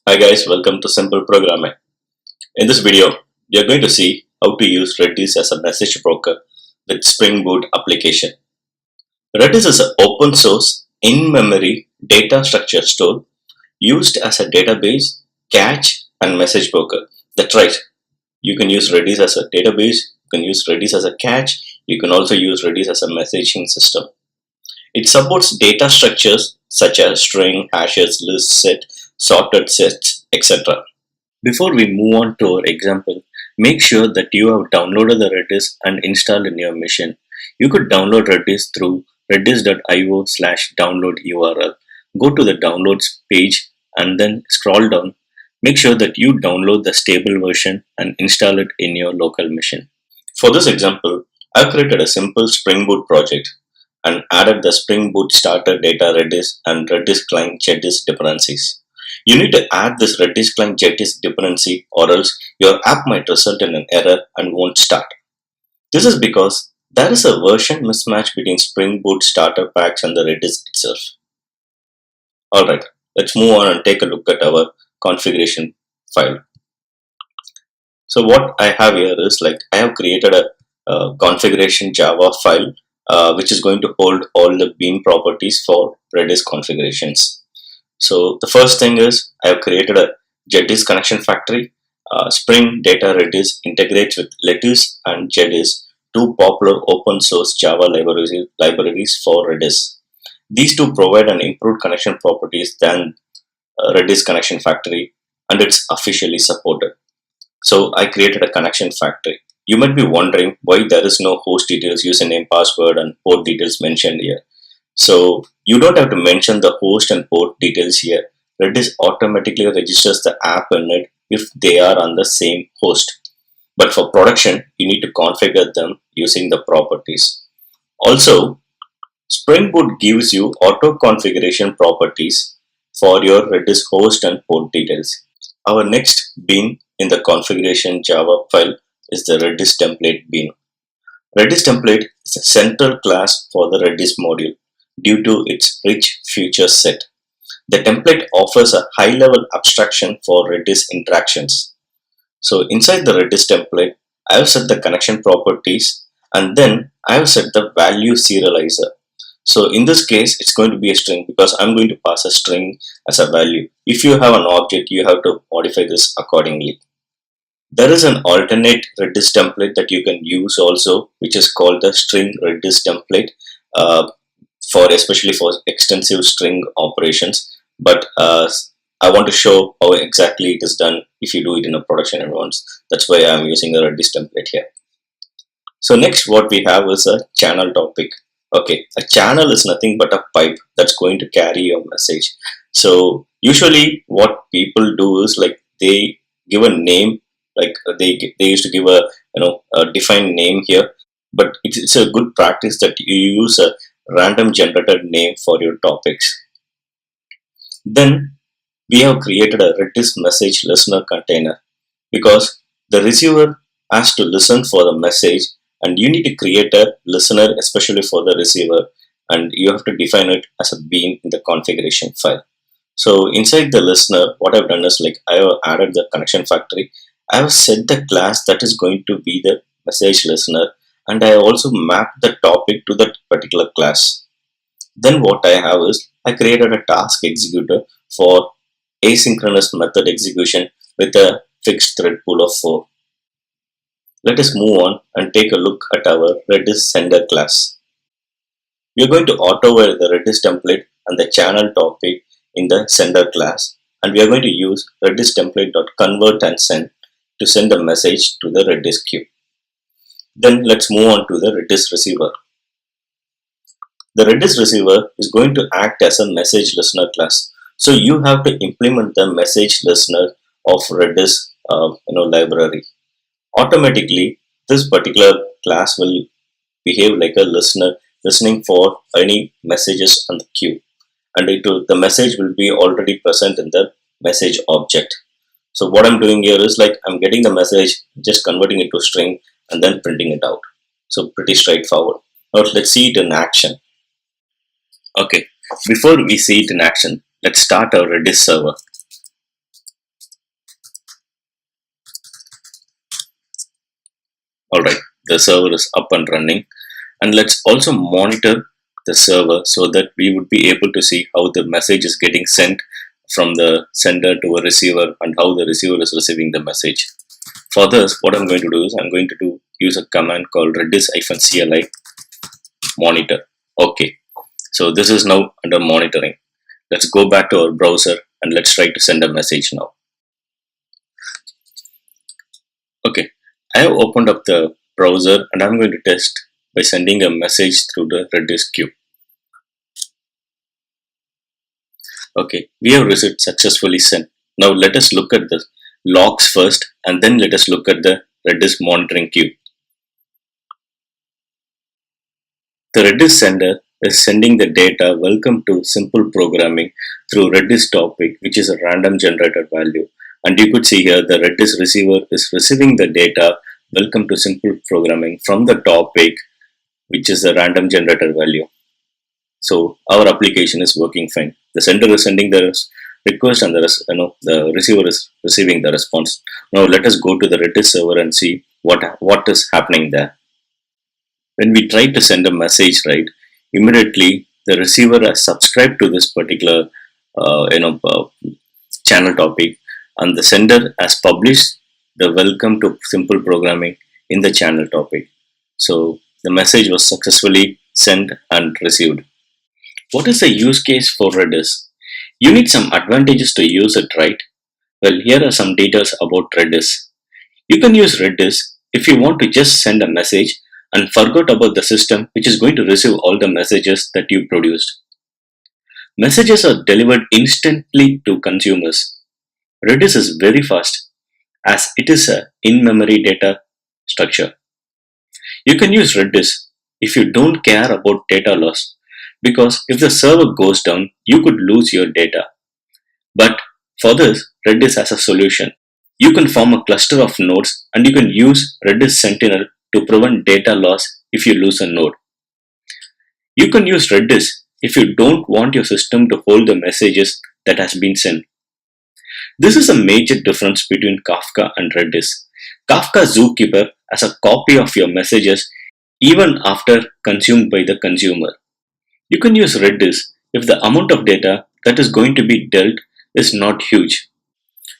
Hi guys, welcome to Simple Programming. In this video, we are going to see how to use Redis as a message broker with Spring Boot application. Redis is an open source, in-memory data structure store used as a database, cache, and message broker. That's right, you can use Redis as a database, you can use Redis as a cache, you can also use Redis as a messaging system. It supports data structures such as string, hashes, list, set, sorted sets, etc. Before we move on to our example, make sure that you have downloaded the Redis and installed in your machine. You could download Redis through redis.io/download URL. Go to the downloads page and then scroll down. Make sure that you download the stable version and install it in your local machine. For this example, I've created a simple Spring Boot project and added the Spring Boot starter data Redis and Redis client Redis dependencies. You need to add this Redis client Redis dependency or else your app might result in an error and won't start. This is because there is a version mismatch between Spring Boot starter packs and the Redis itself. Alright, let's move on and take a look at our configuration file. So what I have here is I have created a configuration Java file which is going to hold all the bean properties for Redis configurations. So the first thing is I have created a Redis connection factory. Spring Data Redis integrates with Lettuce and Redis, two popular open source Java libraries for Redis. These two provide an improved connection properties than Redis connection factory, and it's officially supported. So I created a connection factory. You might be wondering why there is no host details, username, password, and port details mentioned here. So you don't have to mention the host and port details here. Redis automatically registers the app in it if they are on the same host. But for production, you need to configure them using the properties. Also, Spring Boot gives you auto configuration properties for your Redis host and port details. Our next bean in the configuration Java file is the Redis template bean. Redis template is a central class for the Redis module due to its rich feature set. The template offers a high-level abstraction for Redis interactions. So inside the Redis template, I have set the connection properties and then I have set the value serializer. So in this case, it's going to be a string because I'm going to pass a string as a value. If you have an object, you have to modify this accordingly. There is an alternate Redis template that you can use also, which is called the string Redis template, for especially for extensive string operations. But I want to show how exactly it is done if you do it in a production environment. That's why I'm using the Redis template here. So next, what we have is a channel topic. Okay, a channel is nothing but a pipe that's going to carry your message. So usually, what people do is they give a name, they used to give a defined name here. But it's a good practice that you use a random generated name for your topics. Then we have created a Redis message listener container because the receiver has to listen for the message and you need to create a listener especially for the receiver and you have to define it as a bean in the configuration file. So inside the listener, what I've done is I have added the connection factory. I have set the class that is going to be the message listener and I also mapped the topic to that particular class. Then what I have is I created a task executor for asynchronous method execution with a fixed thread pool of 4. Let us move on and take a look at our Redis sender class. We are going to auto-wire the Redis template and the channel topic in the sender class and we are going to use redis template.convert and send to send a message to the Redis queue. Then let's move on to the Redis receiver. The Redis receiver is going to act as a message listener class. So you have to implement the message listener of Redis library. Automatically, this particular class will behave like a listener listening for any messages on the queue. And the message will be already present in the message object. So what I'm doing here is I'm getting the message, just converting it to string and then printing it out. So pretty straightforward. Now let's see it in action. Okay, before we see it in action, let's start our Redis server. Alright, the server is up and running, and let's also monitor the server so that we would be able to see how the message is getting sent from the sender to a receiver and how the receiver is receiving the message. For this, what I'm going to do is I'm going to use a command called redis-cli monitor. Okay, so this is now under monitoring. Let's go back to our browser and let's try to send a message now. Okay, I have opened up the browser and I'm going to test by sending a message through the Redis queue. Okay, we have received successfully sent. Now let us look at the logs first and then let us look at the Redis monitoring queue. The Redis sender is sending the data welcome to simple programming through Redis topic, which is a random generated value. And you could see here the Redis receiver is receiving the data welcome to simple programming from the topic, which is a random generated value. So our application is working fine. The sender is sending the request and the receiver is receiving the response. Now let us go to the Redis server and see what is happening there. When we try to send a message, right, immediately the receiver has subscribed to this particular channel topic, and the sender has published the welcome to simple programming in the channel topic. So the message was successfully sent and received. What is the use case for Redis? You need some advantages to use it, right? Well, here are some details about Redis. You can use Redis if you want to just send a message and forget about the system which is going to receive all the messages that you produced. Messages are delivered instantly to consumers. Redis is very fast as it is a in-memory data structure. You can use Redis if you don't care about data loss, because if the server goes down, you could lose your data. But for this, Redis has a solution. You can form a cluster of nodes and you can use Redis Sentinel to prevent data loss if you lose a node. You can use Redis if you don't want your system to hold the messages that has been sent. This is a major difference between Kafka and Redis. Kafka Zookeeper has a copy of your messages even after consumed by the consumer. You can use Redis if the amount of data that is going to be dealt is not huge.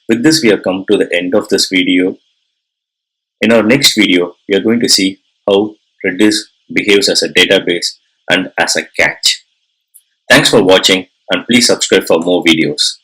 With this, we have come to the end of this video. In our next video, we are going to see how Redis behaves as a database and as a cache. Thanks for watching and please subscribe for more videos.